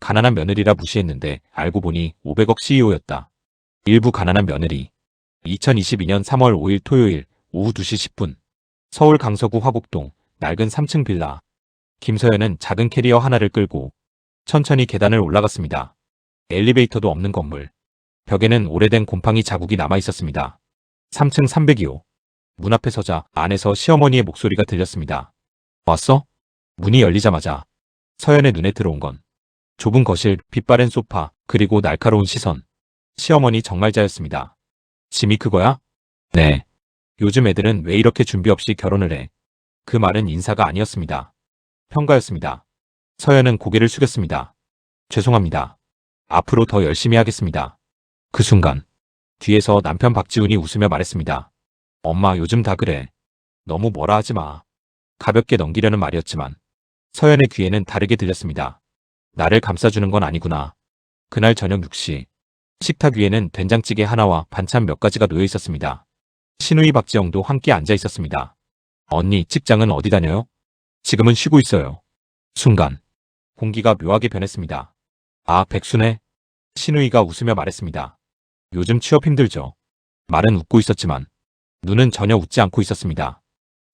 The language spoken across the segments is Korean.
가난한 며느리라 무시했는데 알고 보니 500억 CEO였다. 일부 가난한 며느리. 2022년 3월 5일 토요일 오후 2시 10분. 서울 강서구 화곡동 낡은 3층 빌라. 김서연은 작은 캐리어 하나를 끌고 천천히 계단을 올라갔습니다. 엘리베이터도 없는 건물. 벽에는 오래된 곰팡이 자국이 남아 있었습니다. 3층 302호. 문 앞에 서자 안에서 시어머니의 목소리가 들렸습니다. 왔어? 문이 열리자마자 서연의 눈에 들어온 건 좁은 거실, 빛바랜 소파, 그리고 날카로운 시선. 시어머니 정말자였습니다. 짐이 그거야? 네. 요즘 애들은 왜 이렇게 준비 없이 결혼을 해? 그 말은 인사가 아니었습니다. 평가였습니다. 서연은 고개를 숙였습니다. 죄송합니다. 앞으로 더 열심히 하겠습니다. 그 순간 뒤에서 남편 박지훈이 웃으며 말했습니다. 엄마 요즘 다 그래. 너무 뭐라 하지 마. 가볍게 넘기려는 말이었지만 서연의 귀에는 다르게 들렸습니다. 나를 감싸주는 건 아니구나. 그날 저녁 6시. 식탁 위에는 된장찌개 하나와 반찬 몇 가지가 놓여 있었습니다. 신우이 박지영도 함께 앉아 있었습니다. 언니, 직장은 어디 다녀요? 지금은 쉬고 있어요. 순간 공기가 묘하게 변했습니다. 아, 백수네. 신우이가 웃으며 말했습니다. 요즘 취업 힘들죠. 말은 웃고 있었지만 눈은 전혀 웃지 않고 있었습니다.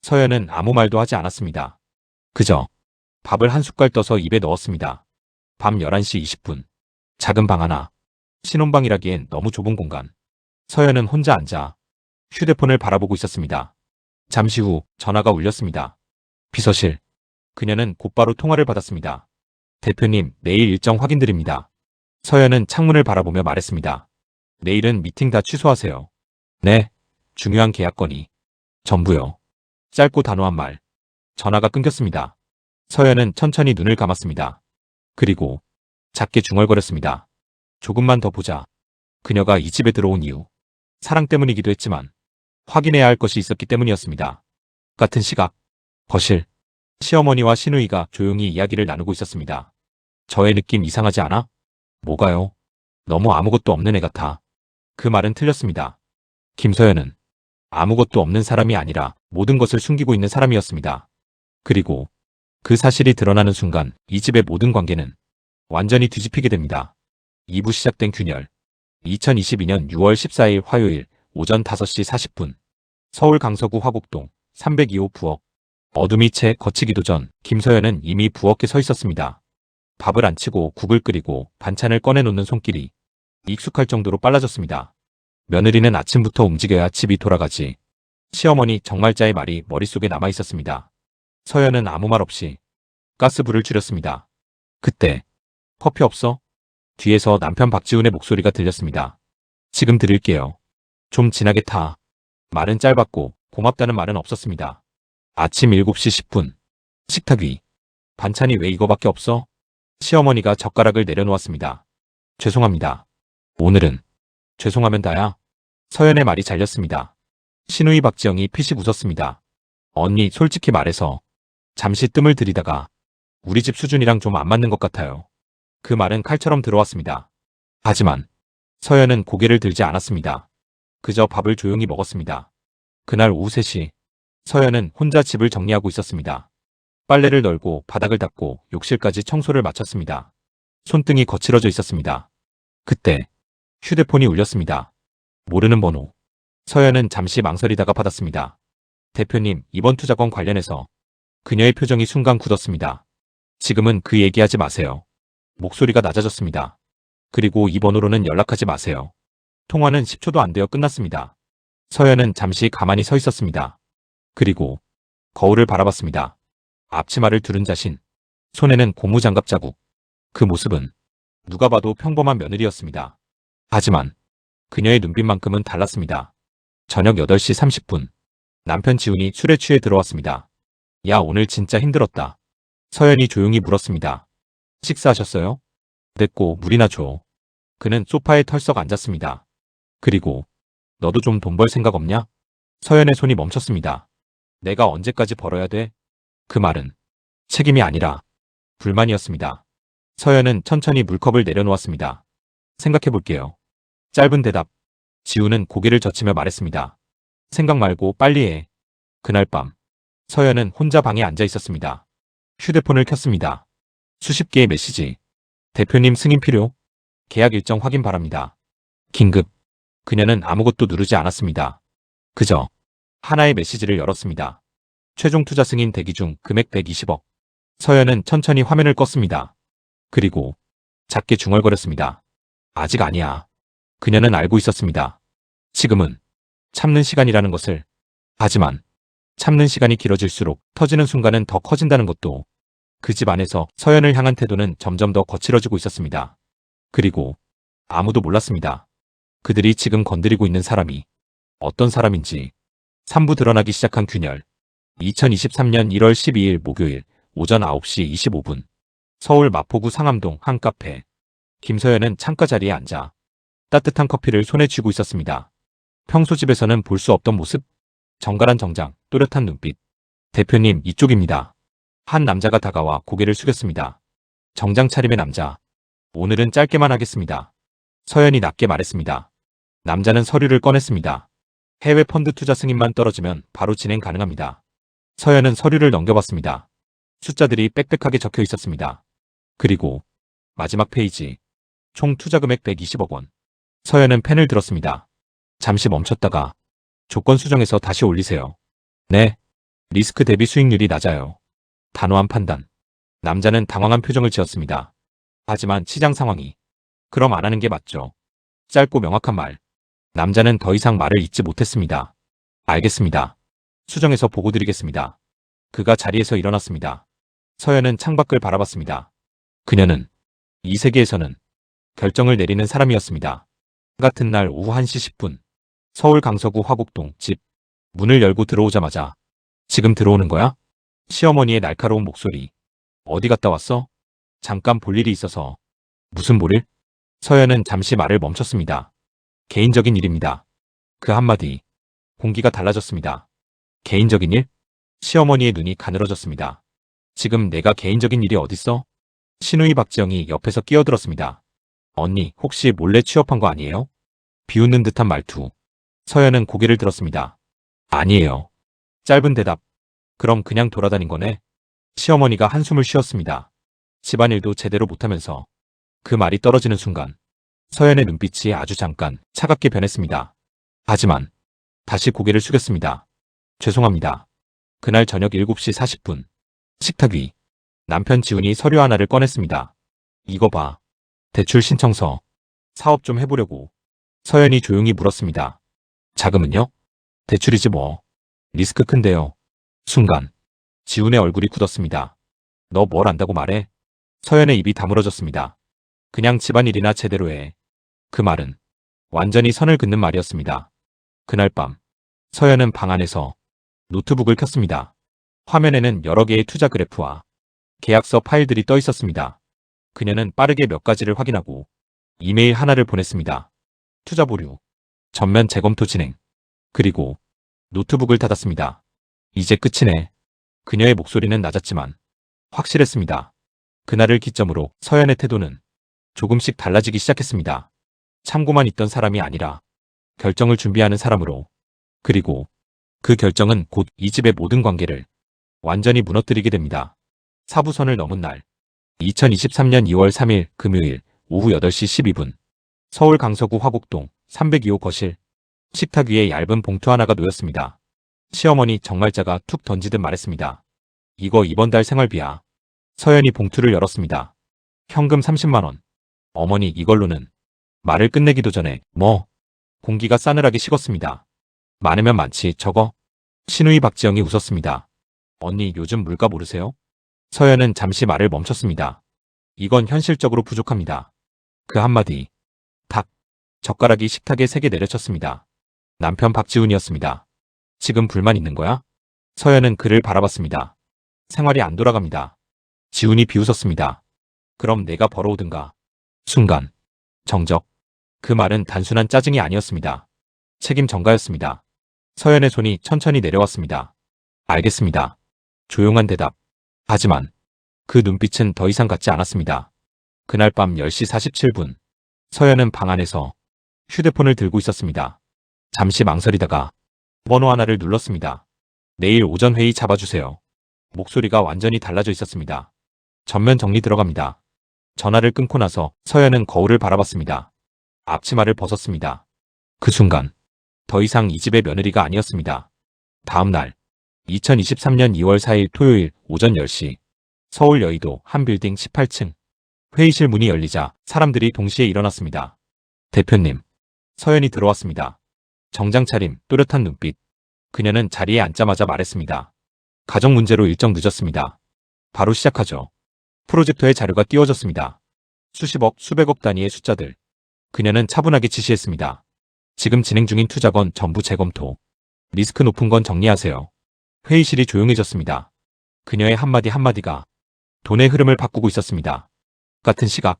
서연은 아무 말도 하지 않았습니다. 그저 밥을 한 숟갈 떠서 입에 넣었습니다. 밤 11시 20분. 작은 방 하나. 신혼방이라기엔 너무 좁은 공간. 서연은 혼자 앉아 휴대폰을 바라보고 있었습니다. 잠시 후 전화가 울렸습니다. 비서실. 그녀는 곧바로 통화를 받았습니다. 대표님, 내일 일정 확인드립니다. 서연은 창문을 바라보며 말했습니다. 내일은 미팅 다 취소하세요. 네. 중요한 계약 건이. 전부요. 짧고 단호한 말. 전화가 끊겼습니다. 서연은 천천히 눈을 감았습니다. 그리고 작게 중얼거렸습니다. 조금만 더 보자. 그녀가 이 집에 들어온 이유. 사랑 때문이기도 했지만 확인해야 할 것이 있었기 때문이었습니다. 같은 시각. 거실. 시어머니와 시누이가 조용히 이야기를 나누고 있었습니다. 저의 느낌 이상하지 않아? 뭐가요? 너무 아무것도 없는 애 같아. 그 말은 틀렸습니다. 김서연은 아무것도 없는 사람이 아니라 모든 것을 숨기고 있는 사람이었습니다. 그리고 그 사실이 드러나는 순간 이 집의 모든 관계는 완전히 뒤집히게 됩니다. 2부 시작된 균열. 2022년 6월 14일 화요일 오전 5시 40분. 서울 강서구 화곡동 302호 부엌. 어둠이 채 걷히기도 전 김서연은 이미 부엌에 서 있었습니다. 밥을 안 치고 국을 끓이고 반찬을 꺼내놓는 손길이 익숙할 정도로 빨라졌습니다. 며느리는 아침부터 움직여야 집이 돌아가지. 시어머니 정말자의 말이 머릿속에 남아 있었습니다. 서연은 아무 말 없이 가스불을 줄였습니다. 그때 커피 없어? 뒤에서 남편 박지훈의 목소리가 들렸습니다. 지금 드릴게요. 좀 진하게 타. 말은 짧았고 고맙다는 말은 없었습니다. 아침 7시 10분. 식탁 위. 반찬이 왜 이거밖에 없어? 시어머니가 젓가락을 내려놓았습니다. 죄송합니다. 오늘은 죄송하면 다야. 서연의 말이 잘렸습니다. 시누이 박지영이 피식 웃었습니다. 언니, 솔직히 말해서 잠시 뜸을 들이다가 우리 집 수준이랑 좀 안 맞는 것 같아요. 그 말은 칼처럼 들어왔습니다. 하지만 서연은 고개를 들지 않았습니다. 그저 밥을 조용히 먹었습니다. 그날 오후 3시. 서연은 혼자 집을 정리하고 있었습니다. 빨래를 널고 바닥을 닦고 욕실까지 청소를 마쳤습니다. 손등이 거칠어져 있었습니다. 그때 휴대폰이 울렸습니다. 모르는 번호. 서연은 잠시 망설이다가 받았습니다. 대표님, 이번 투자권 관련해서. 그녀의 표정이 순간 굳었습니다. 지금은 그 얘기하지 마세요. 목소리가 낮아졌습니다. 그리고 이 번호로는 연락하지 마세요. 통화는 10초도 안 되어 끝났습니다. 서연은 잠시 가만히 서 있었습니다. 그리고 거울을 바라봤습니다. 앞치마를 두른 자신. 손에는 고무장갑 자국. 그 모습은 누가 봐도 평범한 며느리였습니다. 하지만 그녀의 눈빛만큼은 달랐습니다. 저녁 8시 30분. 남편 지훈이 술에 취해 들어왔습니다. 야, 오늘 진짜 힘들었다. 서연이 조용히 물었습니다. 식사하셨어요? 됐고 물이나 줘. 그는 소파에 털썩 앉았습니다. 그리고 너도 좀 돈 벌 생각 없냐? 서연의 손이 멈췄습니다. 내가 언제까지 벌어야 돼? 그 말은 책임이 아니라 불만이었습니다. 서연은 천천히 물컵을 내려놓았습니다. 생각해 볼게요. 짧은 대답. 지우는 고개를 젖히며 말했습니다. 생각 말고 빨리 해. 그날 밤 서연은 혼자 방에 앉아 있었습니다. 휴대폰을 켰습니다. 수십 개의 메시지. 대표님 승인 필요. 계약 일정 확인 바랍니다. 긴급. 그녀는 아무것도 누르지 않았습니다. 그저 하나의 메시지를 열었습니다. 최종 투자 승인 대기 중 금액 120억. 서연은 천천히 화면을 껐습니다. 그리고 작게 중얼거렸습니다. 아직 아니야. 그녀는 알고 있었습니다. 지금은 참는 시간이라는 것을. 하지만 참는 시간이 길어질수록 터지는 순간은 더 커진다는 것도. 그 집 안에서 서연을 향한 태도는 점점 더 거칠어지고 있었습니다. 그리고 아무도 몰랐습니다. 그들이 지금 건드리고 있는 사람이 어떤 사람인지. 3부 드러나기 시작한 균열. 2023년 1월 12일 목요일 오전 9시 25분. 서울 마포구 상암동 한 카페. 김서연은 창가 자리에 앉아 따뜻한 커피를 손에 쥐고 있었습니다. 평소 집에서는 볼 수 없던 모습. 정갈한 정장, 또렷한 눈빛. 대표님, 이쪽입니다. 한 남자가 다가와 고개를 숙였습니다. 정장 차림의 남자. 오늘은 짧게만 하겠습니다. 서연이 낮게 말했습니다. 남자는 서류를 꺼냈습니다. 해외 펀드 투자 승인만 떨어지면 바로 진행 가능합니다. 서연은 서류를 넘겨봤습니다. 숫자들이 빽빽하게 적혀 있었습니다. 그리고 마지막 페이지. 총 투자 금액 120억 원. 서연은 펜을 들었습니다. 잠시 멈췄다가 조건 수정해서 다시 올리세요. 네. 리스크 대비 수익률이 낮아요. 단호한 판단. 남자는 당황한 표정을 지었습니다. 하지만 시장 상황이. 그럼 안 하는 게 맞죠. 짧고 명확한 말. 남자는 더 이상 말을 잇지 못했습니다. 알겠습니다. 수정해서 보고 드리겠습니다. 그가 자리에서 일어났습니다. 서연은 창밖을 바라봤습니다. 그녀는 이 세계에서는 결정을 내리는 사람이었습니다. 같은 날 오후 1시 10분. 서울 강서구 화곡동 집. 문을 열고 들어오자마자 지금 들어오는 거야? 시어머니의 날카로운 목소리. 어디 갔다 왔어? 잠깐 볼 일이 있어서. 무슨 볼 일? 서연은 잠시 말을 멈췄습니다. 개인적인 일입니다. 그 한마디. 공기가 달라졌습니다. 개인적인 일? 시어머니의 눈이 가늘어졌습니다. 지금 내가 개인적인 일이 어딨어? 신우이 박지영이 옆에서 끼어들었습니다. 언니, 혹시 몰래 취업한 거 아니에요? 비웃는 듯한 말투. 서연은 고개를 들었습니다. 아니에요. 짧은 대답. 그럼 그냥 돌아다닌 거네? 시어머니가 한숨을 쉬었습니다. 집안일도 제대로 못하면서. 그 말이 떨어지는 순간 서연의 눈빛이 아주 잠깐 차갑게 변했습니다. 하지만 다시 고개를 숙였습니다. 죄송합니다. 그날 저녁 7시 40분. 식탁 위. 남편 지훈이 서류 하나를 꺼냈습니다. 이거 봐. 대출 신청서. 사업 좀 해보려고. 서연이 조용히 물었습니다. 자금은요? 대출이지 뭐. 리스크 큰데요. 순간 지훈의 얼굴이 굳었습니다. 너 뭘 안다고 말해? 서연의 입이 다물어졌습니다. 그냥 집안일이나 제대로 해. 그 말은 완전히 선을 긋는 말이었습니다. 그날 밤 서연은 방 안에서 노트북을 켰습니다. 화면에는 여러 개의 투자 그래프와 계약서 파일들이 떠 있었습니다. 그녀는 빠르게 몇 가지를 확인하고 이메일 하나를 보냈습니다. 투자 보류. 전면 재검토 진행. 그리고 노트북을 닫았습니다. 이제 끝이네. 그녀의 목소리는 낮았지만 확실했습니다. 그날을 기점으로 서연의 태도는 조금씩 달라지기 시작했습니다. 참고만 있던 사람이 아니라 결정을 준비하는 사람으로. 그리고 그 결정은 곧 이 집의 모든 관계를 완전히 무너뜨리게 됩니다. 사부선을 넘은 날. 2023년 2월 3일 금요일 오후 8시 12분. 서울 강서구 화곡동 302호 거실. 식탁 위에 얇은 봉투 하나가 놓였습니다. 시어머니 정말자가 툭 던지듯 말했습니다. 이거 이번 달 생활비야. 서연이 봉투를 열었습니다. 현금 30만 원. 어머니 이걸로는. 말을 끝내기도 전에 뭐. 공기가 싸늘하게 식었습니다. 많으면 많지 적어. 신우이 박지영이 웃었습니다. 언니 요즘 물가 모르세요? 서연은 잠시 말을 멈췄습니다. 이건 현실적으로 부족합니다. 그 한마디. 탁. 젓가락이 식탁에 세게 내려쳤습니다. 남편 박지훈이었습니다. 지금 불만 있는 거야? 서연은 그를 바라봤습니다. 생활이 안 돌아갑니다. 지훈이 비웃었습니다. 그럼 내가 벌어오든가. 순간. 정적. 그 말은 단순한 짜증이 아니었습니다. 책임 전가였습니다. 서연의 손이 천천히 내려왔습니다. 알겠습니다. 조용한 대답. 하지만 그 눈빛은 더 이상 같지 않았습니다. 그날 밤 10시 47분. 서연은 방 안에서 휴대폰을 들고 있었습니다. 잠시 망설이다가 번호 하나를 눌렀습니다. 내일 오전 회의 잡아주세요. 목소리가 완전히 달라져 있었습니다. 전면 정리 들어갑니다. 전화를 끊고 나서 서연은 거울을 바라봤습니다. 앞치마를 벗었습니다. 그 순간 더 이상 이 집의 며느리가 아니었습니다. 다음 날 2023년 2월 4일 토요일 오전 10시 서울 여의도 한 빌딩 18층 회의실 문이 열리자 사람들이 동시에 일어났습니다. 대표님, 서연이 들어왔습니다. 정장 차림, 또렷한 눈빛. 그녀는 자리에 앉자마자 말했습니다. 가정 문제로 일정 늦었습니다. 바로 시작하죠. 프로젝터에 자료가 띄워졌습니다. 수십억, 수백억 단위의 숫자들. 그녀는 차분하게 지시했습니다. 지금 진행 중인 투자건 전부 재검토. 리스크 높은 건 정리하세요. 회의실이 조용해졌습니다. 그녀의 한마디 한마디가 돈의 흐름을 바꾸고 있었습니다. 같은 시각,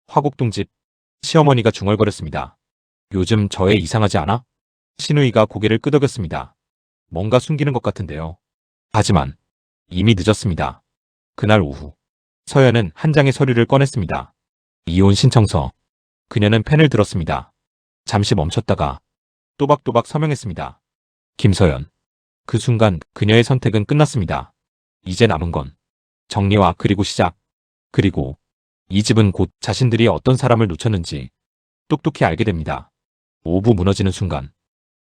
화곡동 집, 시어머니가 중얼거렸습니다. 요즘 저 애 이상하지 않아? 신우이가 고개를 끄덕였습니다. 뭔가 숨기는 것 같은데요. 하지만 이미 늦었습니다. 그날 오후, 서연은 한 장의 서류를 꺼냈습니다. 이혼 신청서. 그녀는 펜을 들었습니다. 잠시 멈췄다가 또박또박 서명했습니다. 김서연. 그 순간 그녀의 선택은 끝났습니다. 이제 남은 건 정리와 그리고 시작. 그리고 이 집은 곧 자신들이 어떤 사람을 놓쳤는지 똑똑히 알게 됩니다. 오부 무너지는 순간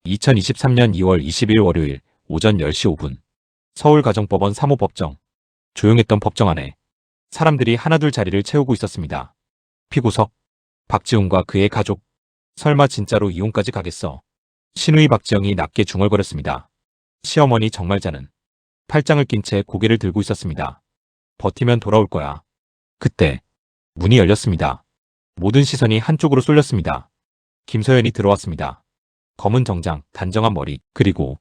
2023년 2월 20일 월요일 오전 10시 5분 서울가정법원 3호 법정. 조용했던 법정 안에 사람들이 하나둘 자리를 채우고 있었습니다. 피고석, 박지훈과 그의 가족. 설마 진짜로 이혼까지 가겠어? 신우이 박지영이 낮게 중얼거렸습니다. 시어머니 정말자는 팔짱을 낀 채 고개를 들고 있었습니다. 버티면 돌아올 거야. 그때 문이 열렸습니다. 모든 시선이 한쪽으로 쏠렸습니다. 김서연이 들어왔습니다. 검은 정장, 단정한 머리, 그리고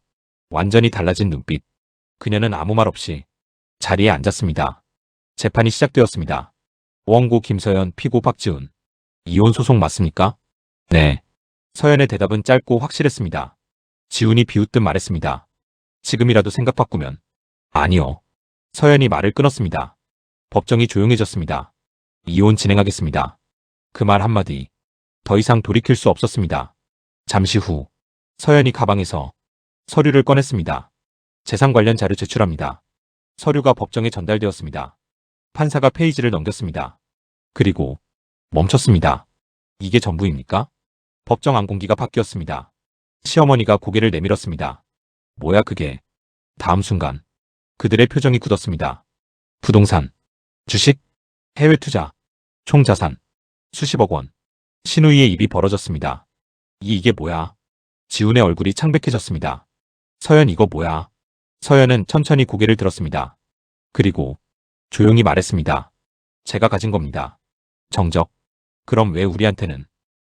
완전히 달라진 눈빛. 그녀는 아무 말 없이 자리에 앉았습니다. 재판이 시작되었습니다. 원고 김서연, 피고 박지훈. 이혼 소송 맞습니까? 네. 서연의 대답은 짧고 확실했습니다. 지훈이 비웃듯 말했습니다. 지금이라도 생각 바꾸면. 아니요. 서연이 말을 끊었습니다. 법정이 조용해졌습니다. 이혼 진행하겠습니다. 그 말 한마디. 더 이상 돌이킬 수 없었습니다. 잠시 후 서연이 가방에서 서류를 꺼냈습니다. 재산 관련 자료 제출합니다. 서류가 법정에 전달되었습니다. 판사가 페이지를 넘겼습니다. 그리고 멈췄습니다. 이게 전부입니까? 법정 안공기가 바뀌었습니다. 시어머니가 고개를 내밀었습니다. 뭐야 그게? 다음 순간 그들의 표정이 굳었습니다. 부동산, 주식, 해외 투자, 총 자산, 수십억 원. 신우이의 입이 벌어졌습니다. 이게 뭐야? 지훈의 얼굴이 창백해졌습니다. 서연 이거 뭐야? 서연은 천천히 고개를 들었습니다. 그리고 조용히 말했습니다. 제가 가진 겁니다. 정적. 그럼 왜 우리한테는?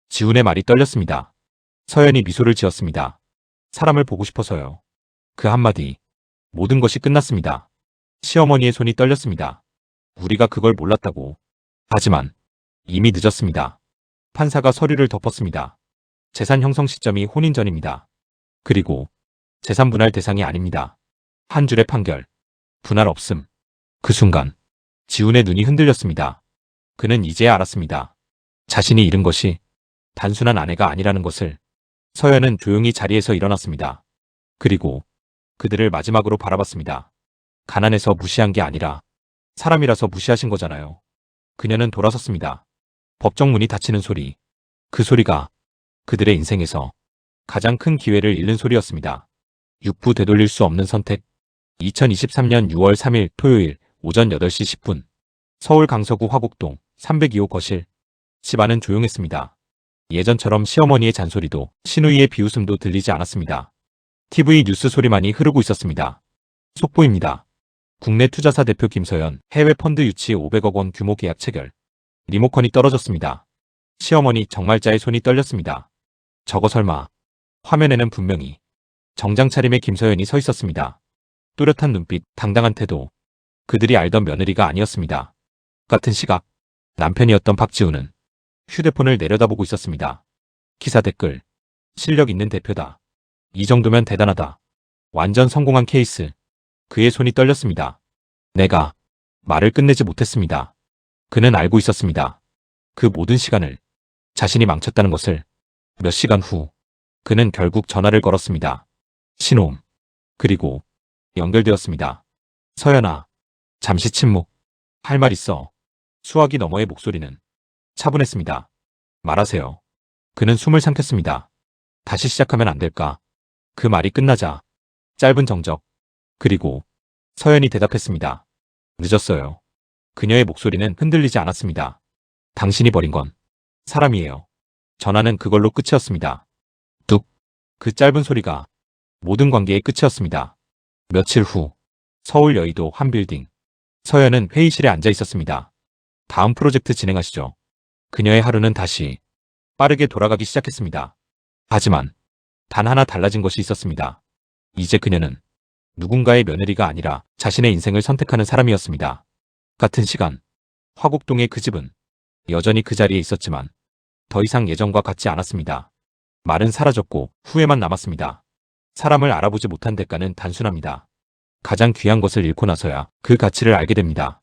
지훈의 말이 떨렸습니다. 서연이 미소를 지었습니다. 사람을 보고 싶어서요. 그 한마디. 모든 것이 끝났습니다. 시어머니의 손이 떨렸습니다. 우리가 그걸 몰랐다고. 하지만 이미 늦었습니다. 판사가 서류를 덮었습니다. 재산 형성 시점이 혼인 전입니다. 그리고 재산 분할 대상이 아닙니다. 한 줄의 판결. 분할 없음. 그 순간 지훈의 눈이 흔들렸습니다. 그는 이제야 알았습니다. 자신이 잃은 것이 단순한 아내가 아니라는 것을. 서연은 조용히 자리에서 일어났습니다. 그리고 그들을 마지막으로 바라봤습니다. 가난해서 무시한 게 아니라 사람이라서 무시하신 거잖아요. 그녀는 돌아섰습니다. 법정 문이 닫히는 소리. 그 소리가 그들의 인생에서 가장 큰 기회를 잃는 소리였습니다. 육부 되돌릴 수 없는 선택. 2023년 6월 3일 토요일 오전 8시 10분 서울 강서구 화곡동 302호 거실. 집안은 조용했습니다. 예전처럼 시어머니의 잔소리도 신우이의 비웃음도 들리지 않았습니다. TV 뉴스 소리만이 흐르고 있었습니다. 속보입니다. 국내 투자사 대표 김서연 해외 펀드 유치 500억 원 규모 계약 체결. 리모컨이 떨어졌습니다. 시어머니 정말자의 손이 떨렸습니다. 저거 설마. 화면에는 분명히 정장 차림의 김서연이 서 있었습니다. 또렷한 눈빛, 당당한 태도. 그들이 알던 며느리가 아니었습니다. 같은 시각 남편이었던 박지훈은 휴대폰을 내려다보고 있었습니다. 기사 댓글. 실력 있는 대표다. 이 정도면 대단하다. 완전 성공한 케이스. 그의 손이 떨렸습니다. 내가 말을 끝내지 못했습니다. 그는 알고 있었습니다. 그 모든 시간을 자신이 망쳤다는 것을. 몇 시간 후 그는 결국 전화를 걸었습니다. 신호음. 그리고 연결되었습니다. 서연아. 잠시 침묵. 할 말 있어. 수화기 너머의 목소리는 차분했습니다. 말하세요. 그는 숨을 삼켰습니다. 다시 시작하면 안 될까? 그 말이 끝나자 짧은 정적. 그리고 서연이 대답했습니다. 늦었어요. 그녀의 목소리는 흔들리지 않았습니다. 당신이 버린 건 사람이에요. 전화는 그걸로 끝이었습니다. 뚝. 그 짧은 소리가 모든 관계의 끝이었습니다. 며칠 후 서울 여의도 한 빌딩. 서연은 회의실에 앉아 있었습니다. 다음 프로젝트 진행하시죠. 그녀의 하루는 다시 빠르게 돌아가기 시작했습니다. 하지만 단 하나 달라진 것이 있었습니다. 이제 그녀는 누군가의 며느리가 아니라 자신의 인생을 선택하는 사람이었습니다. 같은 시간, 화곡동의 그 집은 여전히 그 자리에 있었지만 더 이상 예전과 같지 않았습니다. 말은 사라졌고 후회만 남았습니다. 사람을 알아보지 못한 대가는 단순합니다. 가장 귀한 것을 잃고 나서야 그 가치를 알게 됩니다.